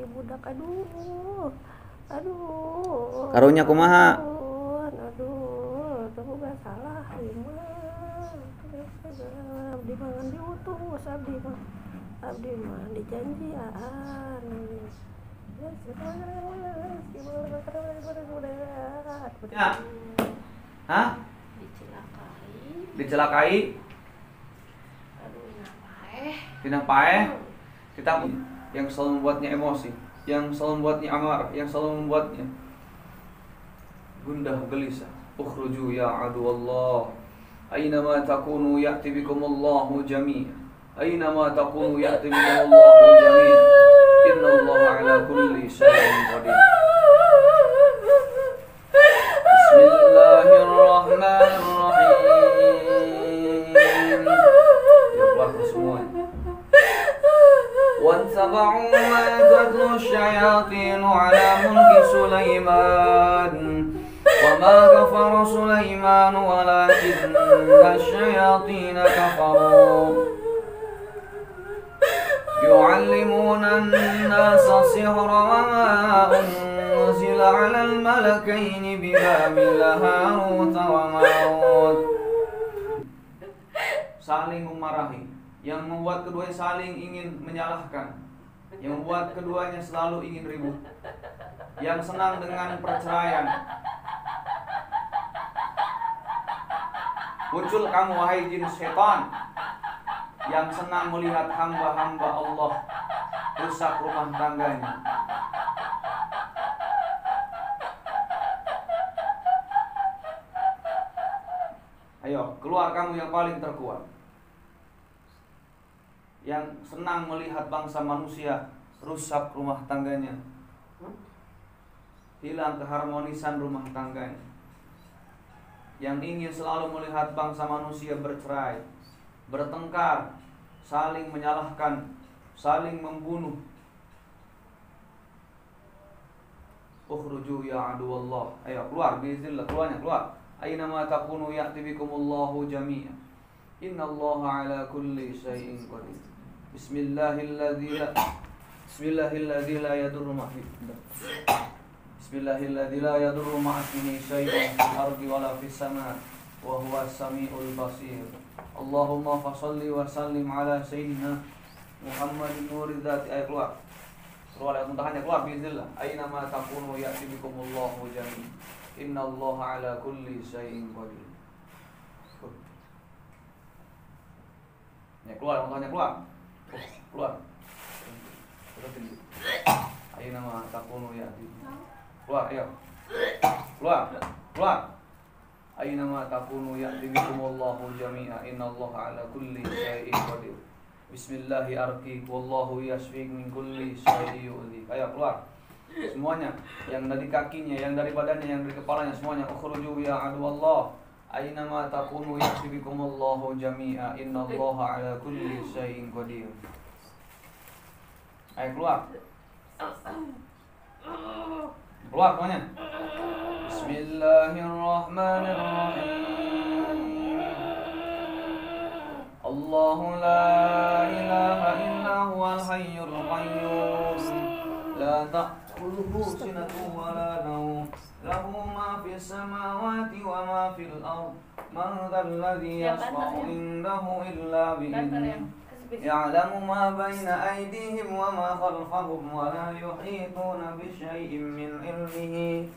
budak. Aduh Karunya kumaha? aduh kamu gak salah lima abdi mangan diutus abdi mah dijanjian Ya. Hah? Dicelakai? Aduh Tina paeh. Kita yang selalu membuatnya emosi, yang selalu membuatnya amarah, yang selalu membuatnya gundah gelisah. Ukhruju ya aduwallah. Aynama takunu ya'ti bikumullahu jami'an. Aynama takunu ya'ti bikumullahu jami'an. Innallaha ala kulli syai'in qadir. Bismillahirrahmanirrahim. Ya keluar semuanya. واتبعوا ما تتلو الشياطين على ملك سليمان وما كفر سليمان ولكن الشياطين كفروا يعلمون الناس السحر وما أنزل على الملكين ببابل هاروت وماروت. Saling memarahi, yang membuat keduanya saling ingin menyalahkan, yang membuat keduanya selalu ingin ribut, yang senang dengan perceraian. Muncul kamu wahai jin setan yang senang melihat hamba-hamba Allah rusak rumah tangganya. Ayo, keluar kamu yang paling terkuat, yang senang melihat bangsa manusia rusak rumah tangganya, hilang keharmonisan rumah tangganya, yang ingin selalu melihat bangsa manusia bercerai, bertengkar, saling menyalahkan, saling membunuh. Ukhruju ya aduwallah. Ayo keluar, biiznillah, keluarnya keluar. Aynama takunu ya'ti bikumullahu jami'an. Innallaha ala kulli syai'in qadir. Bismillahilladzi la yadurru ma'asmihi syai'un fil ardi wala fis sama' wa huwas samiul basir. Allahumma fashalli wa sallim ala sayyidina Muhammadin nuriz dzati. Ayo keluar. Keluar lewat muntahannya, keluar biiznillah. Aina ma takunu ya'ti bikumullahu jami'an. Innallaha ala kulli syai'in qadir. Ya keluar muntahannya, keluar. Keluar. Aina ma takunu ya'ti. Keluar, ayo. Keluar. Keluar. Aina ma takunu ya'ti bikumullahu jami'an. Innallaha ala kulli syai'in qadir. Bismillahi arqik wallahu yashfik min kulli syai'in yu'dhik. Ayo keluar. Semuanya, yang dari kakinya, yang dari badannya, yang dari kepalanya, semuanya. Ukhruju ya aduwallah. Aina ma takunu ya'ti bikumullahu jami'a. Innallaha ala kulli syai'in qadir. Ayo keluar. Keluar semuanya. Bismillahirrahmanirrahim. Allahu la ilaha illa huwal hayyul qayyum. La ta'khudhuhu sinatun wa la nawm. Lahu ma fis samawati wa ma fil ardh. Man dhal ladzi yashfa'u indahu illa bi'idhnihi. Ya'lamu ma baina aydihim wa ma khalfahum wa la yuhituna bi syai'in min ilmihi.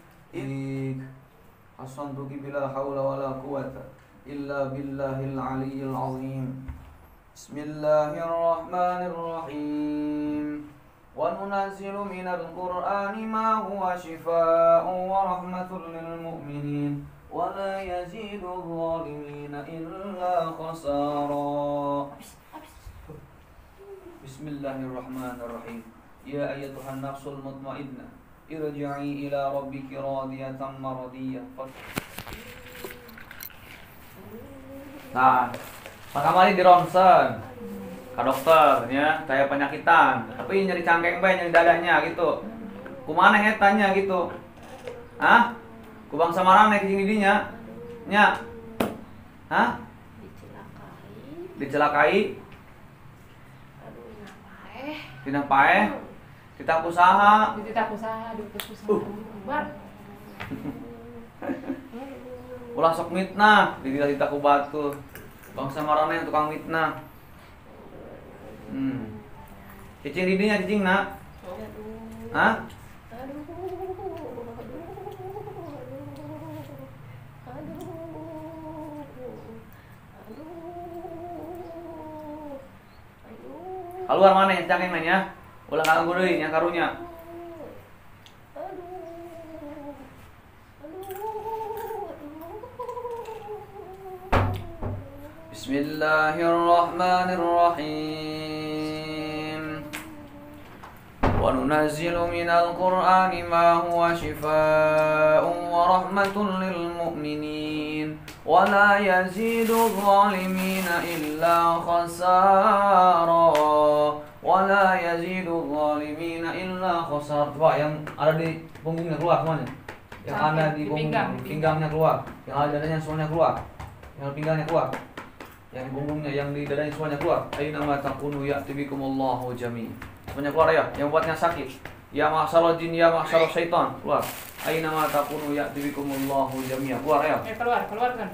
Hasantuki bila haula wa la quwwata illa billahil aliyyil azim. Bismillahirrahmanirrahim. Wa nunazzilu minal qur'ani ma huwa shifaa'un wa rahmatun lil mu'minin wa la yazidu adh-dhalimina illa khasara. Bismillahirrahmanirrahim. Ya ayyatuhan nafsul mutmainnah, irji'i ila rabbiki radiyatan mardiyah. Nah, Pak Kamali di ronsen ke dokternya, kayak penyakitan, tapi nyari cangkeng bae, nyari dadanya gitu. Kumana hetanya gitu? Hah? Ku bangsa marang naik jeung didinya? Nya. Hah? Dicelakai. Aduh, tina paeh. Titah usaha. Dititah usaha, diutus usaha. Bar. Ulah sok mitnah, dititah ku batu. Bangsa marana yang tukang mitnah. Cicing didinya cicing nak. Hah? Keluar mana yang cangeng nanya? Ulah kagak deui nya karunya. Bismillahirrahmanirrahim. Wa nunazzilu minal Qur'ani ma huwa shifaa'un wa rahmatun lil mu'minin wa la yazidu adh-dhalimina illa khasara wa la yazidu adh-dhalimina illa khasara. Coba yang ada di punggungnya keluar semuanya. Yang ada di pinggangnya keluar. Yang ada dadanya semuanya keluar. Yang pinggangnya keluar. Yang di punggungnya, yang di dadanya semuanya keluar. Aina ma takunu ya'ti bikumullahu jami'an. Semuanya keluar ya, yang buatnya sakit. Ya ma'syarul jin, ya ma'syarul syaitan, keluar. Aina ma takunu ya'ti bikumullahu jami'an. Keluar ya. Keluar kan.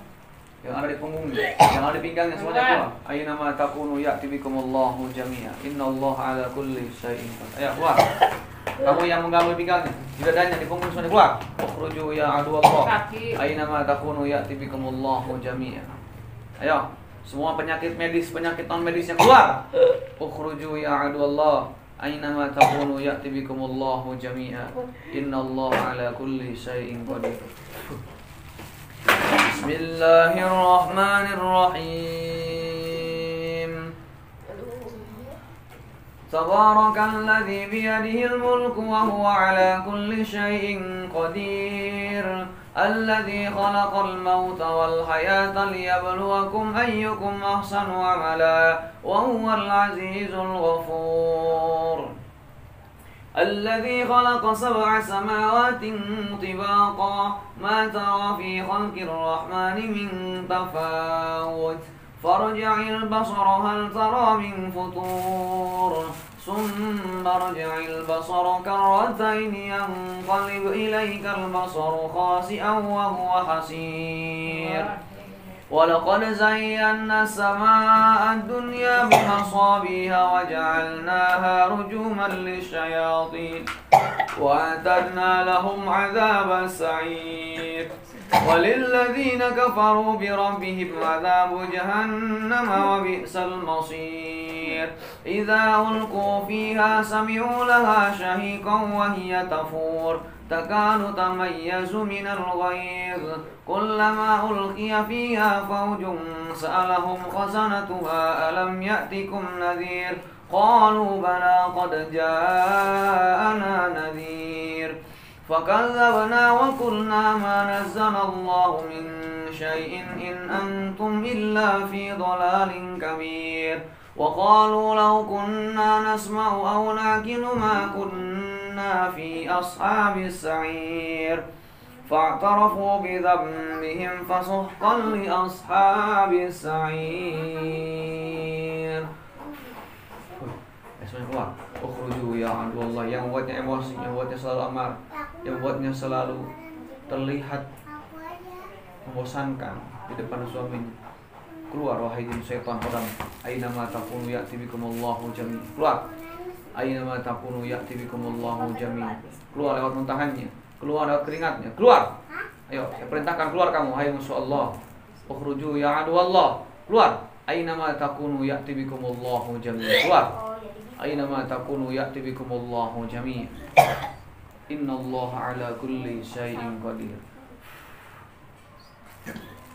Yang ada di punggungnya, yang ada di pinggangnya semuanya keluar. Aina ma takunu ya'ti bikumullahu jami'an. Innallaha 'ala kulli syai'in qadir. Ayo keluar. Kamu yang mengganggu pinggangnya, di dadanya, di punggung semuanya keluar. Ukhruju ya aduwallah. Aina ma takunu ya'ti bikumullahu jami'an. Ayo. Semua penyakit medis, penyakit non medisnya keluar. Ukhruju ya aduwallah. Aina ma takunu ya'ti bikumullahu jami'a. Innallaha 'ala kulli syai'in qadir. Bismillahirrahmanirrahim. Tabarakalladzi biyadihil mulku wa huwa 'ala kulli syai'in qadir. الذي خلق الموت والحياة ليبلوكم أيكم أحسن عملا وهو العزيز الغفور الذي خلق 7 سماوات طباقا ما ترى في خلق الرحمن من تفاوت فارجع البصر هل ترى من فطور ثم ارجع البصر كرتين ينقلب إليك البصر خاسئا وهو حسير ولقد زينا السماء الدنيا بمصابيح وجعلناها رجوما للشياطين وأعتدنا لهم عذاب السعير وللذين كفروا بربهم عذاب جهنم وبئس المصير إذا ألقوا فيها سمعوا لها شهيقا وهي تفور تكاد تميز من الغيظ كلما ألقي فيها فوج سألهم خزنتها ألم يأتكم نذير قالوا بلى قد جاءنا نذير فكذبنا وقلنا ما نزل الله من شيء إن أنتم إلا في ضلال كبير وقالوا لو كنا نسمع أو نعقل ما كنا في أصحاب السعير فاعترفوا بذنبهم فسحقا لأصحاب السعير. Keluar. Ukhruju ya aduwallah. Yang buatnya emosi, yang buatnya selalu amar, yang buatnya selalu terlihat membosankan di depan suaminya. Keluar wahai jin setan orang. Aina ma takunu ya'ti bikumullahu jami'an. Keluar. Aina ma takunu ya'ti bikumullahu jami'an. Keluar lewat muntahannya, keluar lewat keringatnya. Keluar. Ayo, saya perintahkan keluar kamu hai musuh Allah. Ukhruju ya aduwallah. Keluar. Aina ma takunu ya'ti bikumullahu jami'an. Keluar. Aina ma takunu ya'ti bikumullahu jami'an. Innallaha 'ala kulli syai'in qadir.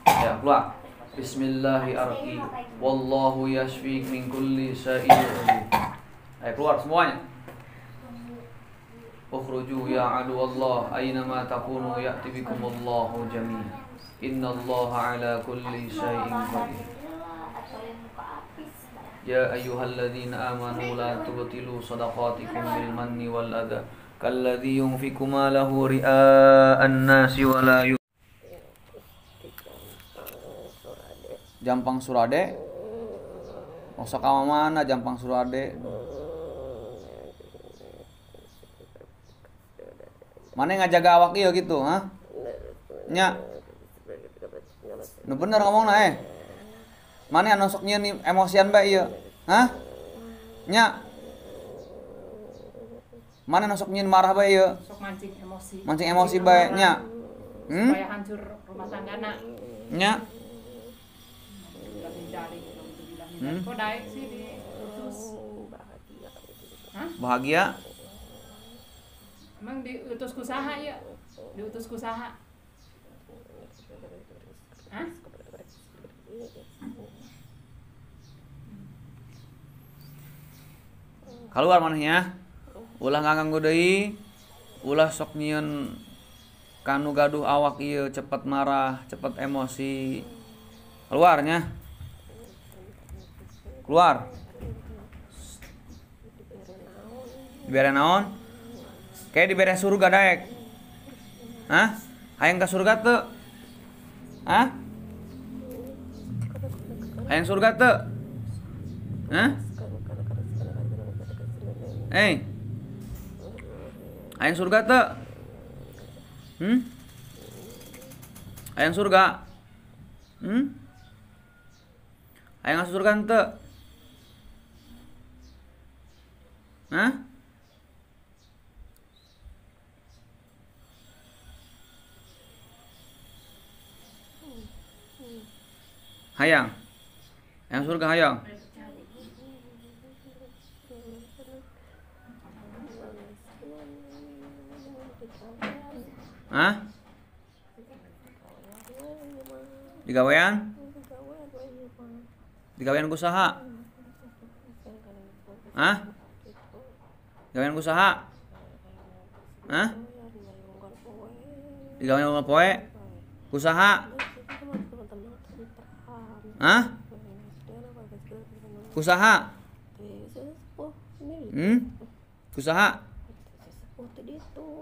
Ya, keluar. Bismillahirrahmanirrahim. Wallahu yashfik min kulli syai'in. Ayo keluar semuanya. Ukhruju ya aduwallah. Aina ma takunu ya'ti bikumullahu jami'an. Innallaha 'ala kulli syai'in qadir. Ya ayyuhalladzina amanu la tubtilu shadaqatikum bil manni wal adha kalladzi yunfiqu malahu ria'an nasi wa la Jampang Surade. Masa ka mana Jampang Surade? Mana ngajaga awak ieu gitu, ha? Nya. Nu bener ngomongna Mana anu sok nyieun emosian bae ieu? Hah? Nya. Mana anu sok nyieun marah bae ieu? Sok mancing emosi. Mancing emosi bae nya. Supaya hancur rumah tanggana. Nya. Kok daek sih diutus? Hah? Bahagia? Emang diutus ku saha ya? Diutus ku saha? Hah? Keluar manehnya. Ulah ngaganggu deui. Ulah sok nyieun kanu gaduh awak ieu cepet marah, cepet emosi. Keluarnya. Keluar. Dibere naon? Kayak dibere surga daek. Hah? Hayang ka surga teu? Hah? Hayang surga teu? Hah? Hayang surga teu? Hayang surga? Hayang asup surga teu? Hah? Hayang. Hayang surga hayang. Hah? Digawean? Digawean ku saha? Hah? Digawean ku saha? Hah? Digawean ku poe? Ku saha? Hah? Ku saha? Kusaha?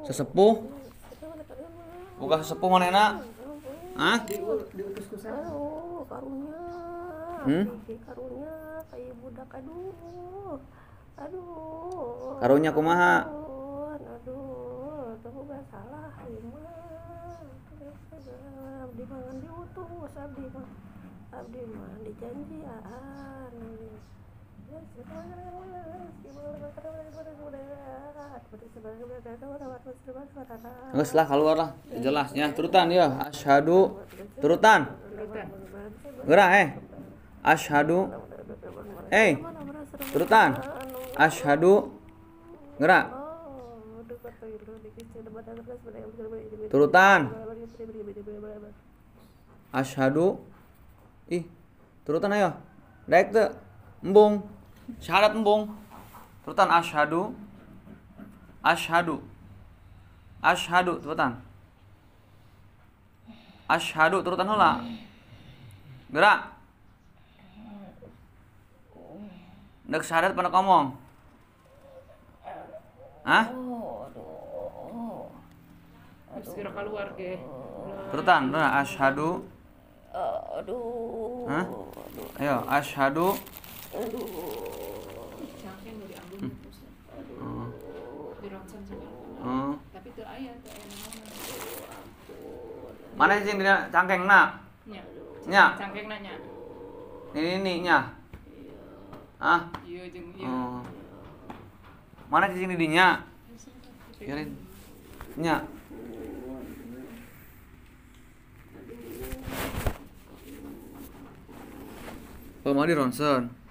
Sesepuh? Bukan sesepuh manehna? Hah? Diutus ku saha? Karunya. Karunya kayak budak aduh. Karunya kumaha? Aduh, kamu gak salah, mah. Abdi mah diutus, abdi mah dijanji Geus lah keluar lah, jelasnya turutan ya. Asyhadu. Turutan. Geura Asyhadu. Turutan. Asyhadu. Geura. Turutan. Asyhadu. Turutan ayo. Daek teu? Embung. Syahadat embung. Turutan asyhadu. Asyhadu. Asyhadu turutan. Asyhadu turutan heula. Geura. Deuk syahadat pada ngomong. Hah? Segera keluar ke. Turutan, asyhadu. Hah? Ayo, asyhadu. Cangkeng udah diambil terus. Di ronsen segala. Tapi teu aya Mana sih dina cangkengna? Nya. Cangkengna nya. Ini nya. Ah. Ieu jeung ieu. Mana cicing di dinya? Biarin. Nya. Kalau mau di ronsen.